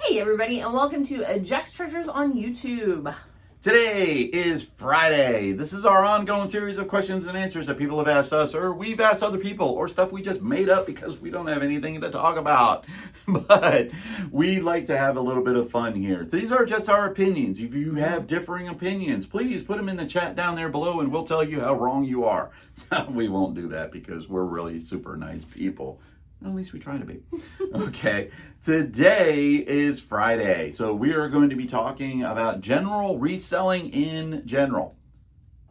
Hey everybody, and welcome to Jack's Treasures on YouTube. Today is Friday. This is our ongoing series of questions and answers that people have asked us, or we've asked other people, or stuff we just made up because we don't have anything to talk about. But we like to have a little bit of fun here. These are just our opinions. If you have differing opinions, please put them in the chat down there below and we'll tell you how wrong you are. We won't do that because we're really super nice people. At least we try to be. Okay, today is Friday, so we are going to be talking about general reselling in general.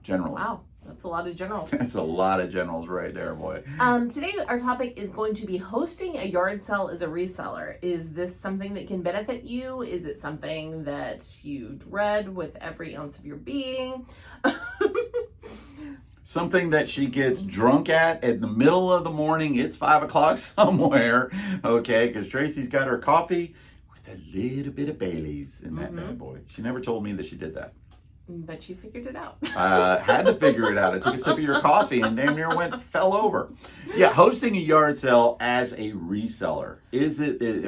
Generally. Wow, that's a lot of generals. That's a lot of generals right there, boy. Today our topic is going to be hosting a yard sale as a reseller. Is this something that can benefit you? Is it something that you dread with every ounce of your being? Something that she gets drunk at in the middle of the morning. It's 5 o'clock somewhere, okay? Because Tracy's got her coffee with a little bit of Bailey's in that bad boy. She never told me that she did that. But you figured it out. Had to figure it out. I took a sip of your coffee and damn near fell over. Yeah, hosting a yard sale as a reseller.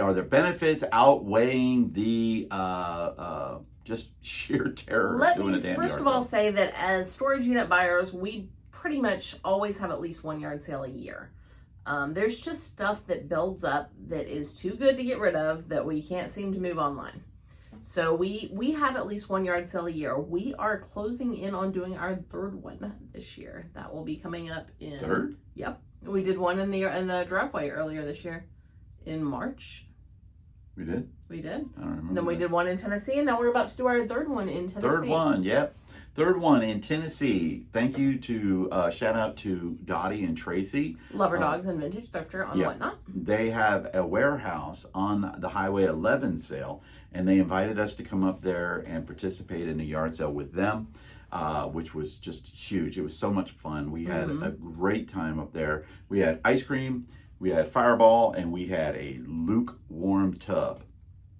Are there benefits outweighing the just sheer terror of doing a damn yard sale? Let me first of all say that as storage unit buyers, we pretty much always have at least one yard sale a year. There's just stuff that builds up that is too good to get rid of that we can't seem to move online. So we have at least one yard sale a year. We are closing in on doing our third one this year. That will be coming up in... Third? Yep. We did one in the driveway earlier this year in March. We did? We did. I don't remember. Then we did one in Tennessee, and now we're about to do our third one in Tennessee. Third one, yep. Third one in Tennessee. Thank you to, shout out to Dottie and Tracy. Lover Dogs and Vintage Thrifter on Whatnot. They have a warehouse on the Highway 11 sale, and they invited us to come up there and participate in a yard sale with them, which was just huge. It was so much fun. We had a great time up there. We had ice cream, we had Fireball, and we had a lukewarm tub.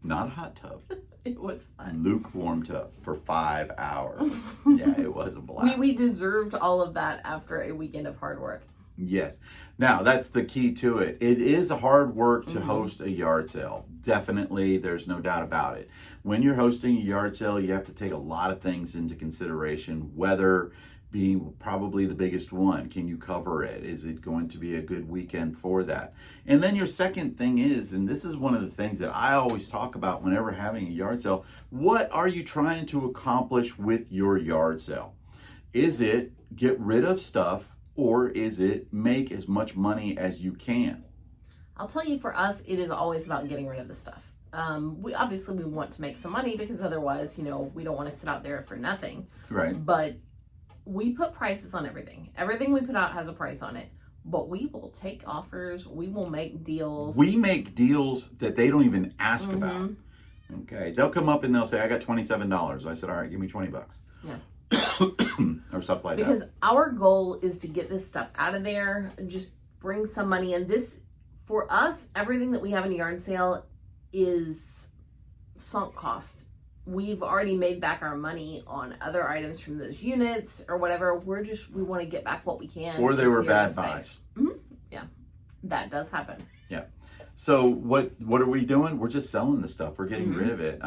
Not a hot tub. It was fun. Lukewarm tub for 5 hours. Yeah, it was a blast. We deserved all of that after a weekend of hard work. Yes. Now, that's the key to it. It is hard work to host a yard sale. Definitely, there's no doubt about it. When you're hosting a yard sale, you have to take a lot of things into consideration, weather being probably the biggest one. Can you cover it? Is it going to be a good weekend for that? And then your second thing is, and this is one of the things that I always talk about whenever having a yard sale, what are you trying to accomplish with your yard sale? Is it get rid of stuff, or is it make as much money as you can? I'll tell you, for us, it is always about getting rid of the stuff. We want to make some money because otherwise, we don't want to sit out there for nothing. Right. But we put prices on everything. Everything we put out has a price on it. But we will take offers. We will make deals. We make deals that they don't even ask about. Okay. They'll come up and they'll say, I got $27. I said, all right, give me $20. Yeah. Or stuff like that. Because our goal is to get this stuff out of there and just bring some money in. This, for us, everything that we have in a yard sale is sunk cost. We've already made back our money on other items from those units or whatever. We want to get back what we can. Or they were bad buys. Yeah, that does happen. Yeah. So what are we doing? We're just selling the stuff. We're getting rid of it.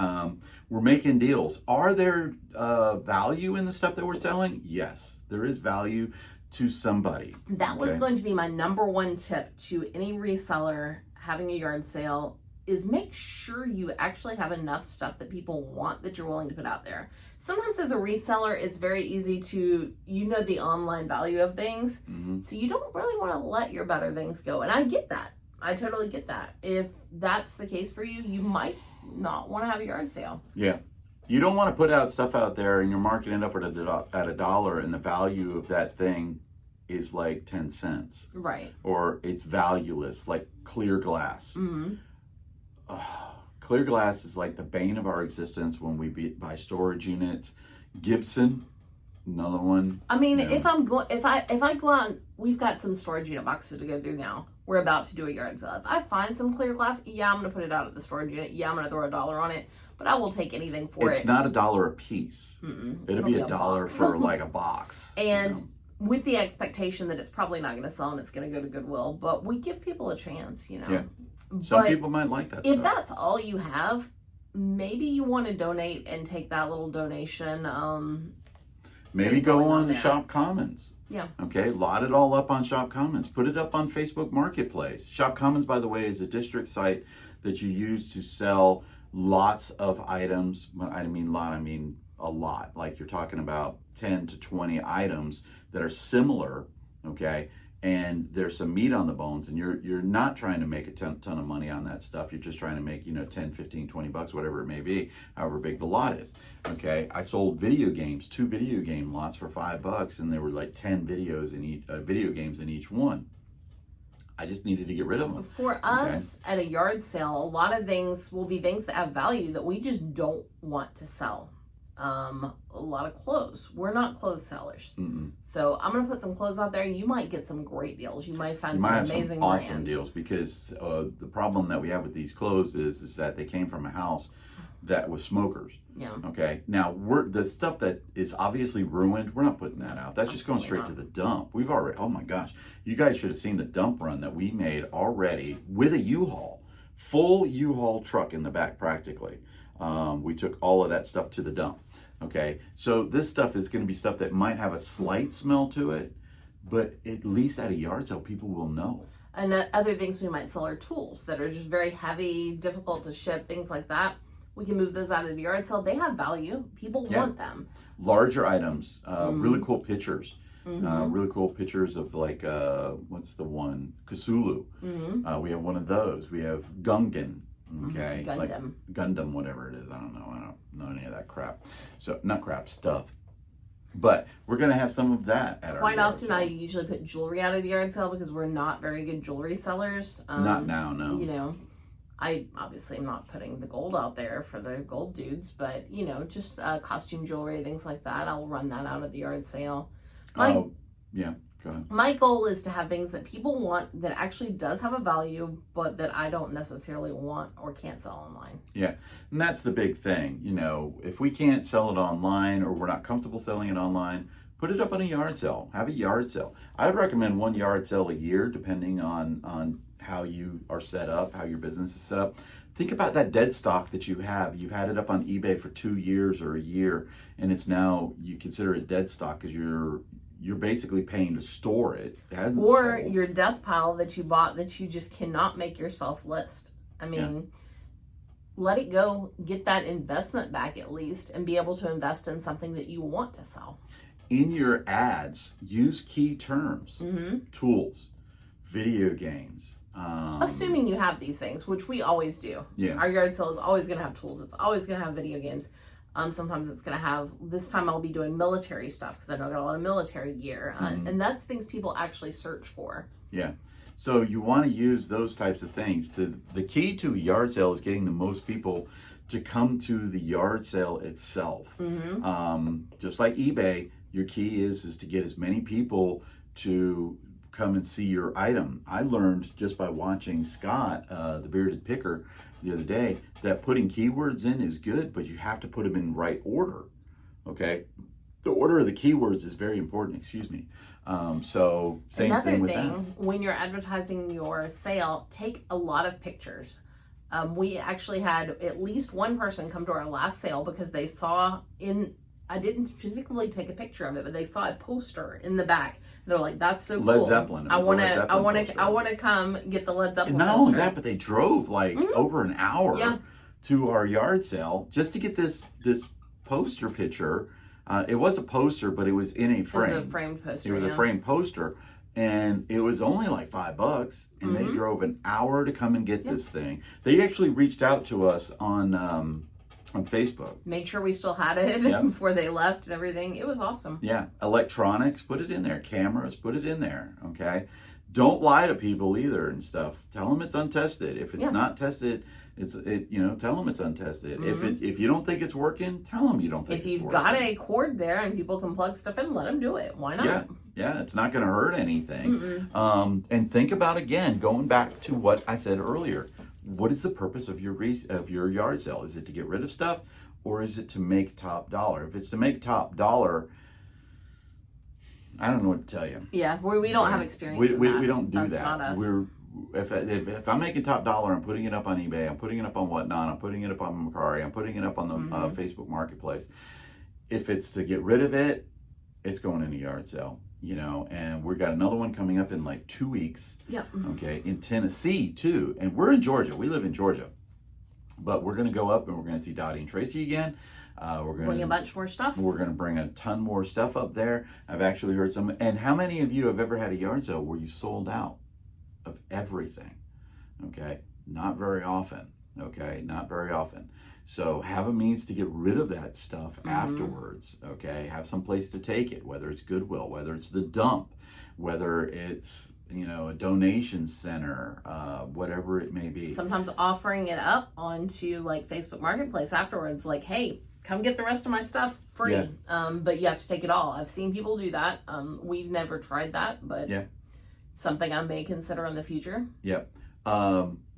We're making deals. Are there value in the stuff that we're selling? Yes, there is value to somebody. That was going to be my number one tip to any reseller having a yard sale, is make sure you actually have enough stuff that people want that you're willing to put out there. Sometimes as a reseller, it's very easy to, the online value of things. So you don't really want to let your better things go. And I get that. I totally get that. If that's the case for you, you might not want to have a yard sale. Yeah. You don't want to put out stuff out there and you're marking it up at $1 and the value of that thing is like 10 cents. Right. Or it's valueless, like clear glass. Clear glass is like the bane of our existence when we buy storage units. Gibson, another one. I mean, if I go out, we've got some storage unit boxes to go through now. We're about to do a yard sale. If I find some clear glass, I'm going to put it out at the storage unit. I'm going to throw $1 on it, but I will take anything for it. It's not $1 a piece. It'll be $1 for like a box. And with the expectation that it's probably not going to sell and it's going to go to Goodwill, but we give people a chance, Yeah. Some people might like that If stuff. that's all you have, maybe you want to donate and take that little donation. Maybe go on there. Shop Commons. Yeah. Okay, lot it all up on Shop Commons. Put it up on Facebook Marketplace. Shop Commons, by the way, is a district site that you use to sell lots of items. When I mean lot, I mean a lot. Like you're talking about 10 to 20 items that are similar, okay? And there's some meat on the bones, and you're not trying to make a ton of money on that stuff. You're just trying to make, 10, 15, 20 bucks, whatever it may be, however big the lot is. Okay, I sold video games, 2 video game lots for $5, and there were like 10 videos in each video games in each one. I just needed to get rid of them. For us at a yard sale, a lot of things will be things that have value that we just don't want to sell. A lot of clothes. We're not clothes sellers. Mm-mm. So I'm going to put some clothes out there. You might get some great deals. You might find some amazing awesome brands. deals, because the problem that we have with these clothes is that they came from a house that was smokers. Yeah. Okay. Now the stuff that is obviously ruined, we're not putting that out. That's just going straight to the dump. We've already, oh my gosh, you guys should have seen the dump run that we made already with a U-Haul, full U-Haul truck in the back practically. We took all of that stuff to the dump. Okay, so this stuff is going to be stuff that might have a slight smell to it, but at least at a yard sale, people will know. And other things we might sell are tools that are just very heavy, difficult to ship, things like that. We can move those out of the yard sale. They have value. People want them. Larger items, really cool pictures. Really cool pictures of like, what's the one? Cthulhu. We have one of those. We have Gungan. Okay, Gundam. like Gundam, whatever it is. I don't know any of that crap. So not crap, stuff. But we're gonna have some of that at our Quite yard often, sale. I usually put jewelry out of the yard sale because we're not very good jewelry sellers. Not now, no. I obviously am not putting the gold out there for the gold dudes, but just costume jewelry, things like that. I'll run that out of the yard sale. Yeah. Go ahead. My goal is to have things that people want that actually does have a value, but that I don't necessarily want or can't sell online. Yeah, and that's the big thing. If we can't sell it online or we're not comfortable selling it online, put it up on a yard sale. Have a yard sale. I would recommend one yard sale a year, depending on how you are set up, how your business is set up. Think about that dead stock that you have. You've had it up on eBay for 2 years or a year, and it's now, you consider it dead stock because you're basically paying to store it. It hasn't Or sold. your death pile that you bought that you just cannot make yourself list. I mean, let it go, get that investment back at least, and be able to invest in something that you want to sell. In your ads, use key terms, tools, video games. Assuming you have these things, which we always do. Yeah. Our yard sale is always going to have tools. It's always going to have video games. Sometimes it's going to have, this time I'll be doing military stuff because I know I got a lot of military gear. And that's things people actually search for. Yeah. So you want to use those types of things. The key to a yard sale is getting the most people to come to the yard sale itself. Just like eBay, your key is to get as many people to come and see your item. I learned just by watching Scott, the bearded picker, the other day, that putting keywords in is good, but you have to put them in right order. Okay, the order of the keywords is very important. Excuse me. So same thing with that. When you're advertising your sale, take a lot of pictures. We actually had at least one person come to our last sale because they saw I didn't particularly take a picture of it, but they saw a poster in the back. They're like, "That's so cool." Led Zeppelin. I want to come get the Led Zeppelin. And not poster. only that, but they drove like over an hour to our yard sale just to get this poster picture. It was a poster, but it was in a frame. It was a framed poster. It was a framed poster, and it was only like $5, and they drove an hour to come and get this thing. They actually reached out to us on Facebook. Made sure we still had it before they left and everything. It was awesome. Yeah. Electronics, put it in there. Cameras, put it in there. Okay. Don't lie to people either and stuff. Tell them it's untested. If it's not tested, tell them it's untested. If you don't think it's working, tell them you don't think it's working. If you've got a cord there and people can plug stuff in, let them do it. Why not? Yeah, it's not going to hurt anything. And think about, again, going back to what I said earlier. What is the purpose of your yard sale? Is it to get rid of stuff, or is it to make top dollar? If it's to make top dollar, I don't know what to tell you. Yeah, we don't have experience. We don't do that. That's not us. if I'm making top dollar, I'm putting it up on eBay, I'm putting it up on Whatnot, I'm putting it up on Mercari, I'm putting it up on the Facebook Marketplace. If it's to get rid of it, it's going in a yard sale, you know. And we've got another one coming up in like 2 weeks. Yep. Okay, in Tennessee too, and we're in Georgia. We live in Georgia, but we're going to go up and we're going to see Dottie and Tracy again. We're going to bring a bunch more stuff. We're going to bring a ton more stuff up there. I've actually heard some. And how many of you have ever had a yard sale where you sold out of everything? Okay, not very often. Okay, not very often. So have a means to get rid of that stuff afterwards. Okay, have some place to take it, whether it's Goodwill, whether it's the dump, whether it's, you know, a donation center, whatever it may be. Sometimes offering it up onto like Facebook Marketplace afterwards, like, hey, come get the rest of my stuff free. Yeah. But you have to take it all. I've seen people do that. We've never tried that, but yeah, something I may consider in the future. Yep.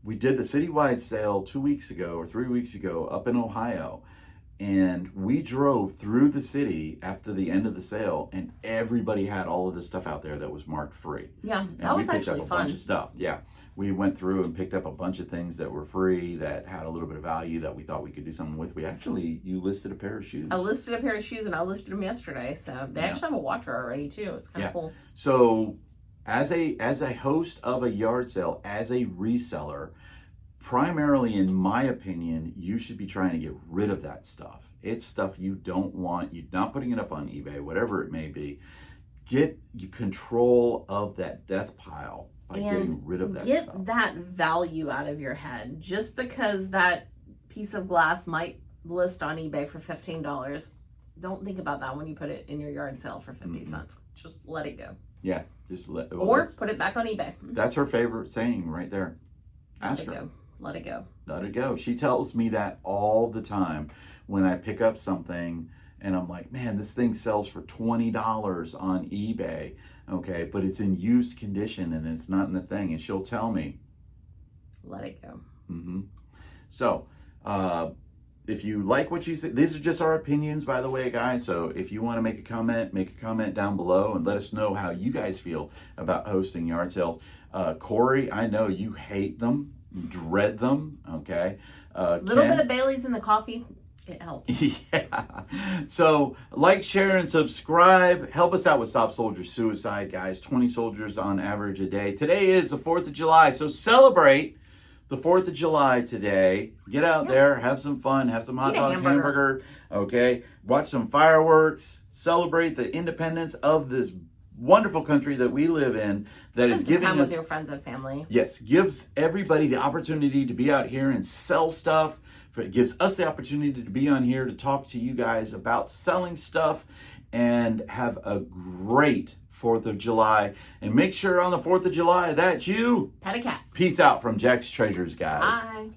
We did the citywide sale 2 weeks ago or 3 weeks ago up in Ohio. And we drove through the city after the end of the sale, and everybody had all of this stuff out there that was marked free. Yeah, and that was we picked actually up a fun. bunch of stuff. Yeah, we went through and picked up a bunch of things that were free, that had a little bit of value, that we thought we could do something with. You listed a pair of shoes. I listed a pair of shoes, and I listed them yesterday. So they actually have a watcher already too. It's kind of cool. So as a host of a yard sale, as a reseller, primarily in my opinion, you should be trying to get rid of that stuff. It's stuff you don't want. You're not putting it up on eBay, whatever it may be. Get control of that death pile by getting rid of that stuff. Get that value out of your head. Just because that piece of glass might list on eBay for $15, don't think about that when you put it in your yard sale for 50 cents. Just let it go. Yeah, just or put it back on eBay. That's her favorite saying right there. Ask her. Let it go. Let it go. She tells me that all the time when I pick up something and I'm like, man, this thing sells for $20 on eBay, okay, but it's in used condition and it's not in the thing. And she'll tell me, let it go. So, if you like what you say, these are just our opinions, by the way, guys. So if you want to make a comment down below and let us know how you guys feel about hosting yard sales. Corey, I know you hate them. Dread them, okay? Little bit of Bailey's in the coffee, it helps. Yeah. So, like, share, and subscribe. Help us out with Stop Soldier Suicide, guys. 20 soldiers on average a day. Today is the 4th of July, so celebrate the 4th of July today. Get out there, have some fun, have some hot dogs, hamburger, okay? Watch some fireworks. Celebrate the independence of this wonderful country that we live in, that is giving time us with your friends and family. Yes, gives everybody the opportunity to be out here and sell stuff. It gives us the opportunity to be on here to talk to you guys about selling stuff, and have a great 4th of July. And make sure on the 4th of July that you pet a cat. Peace out from Jack's Traders, guys. Bye.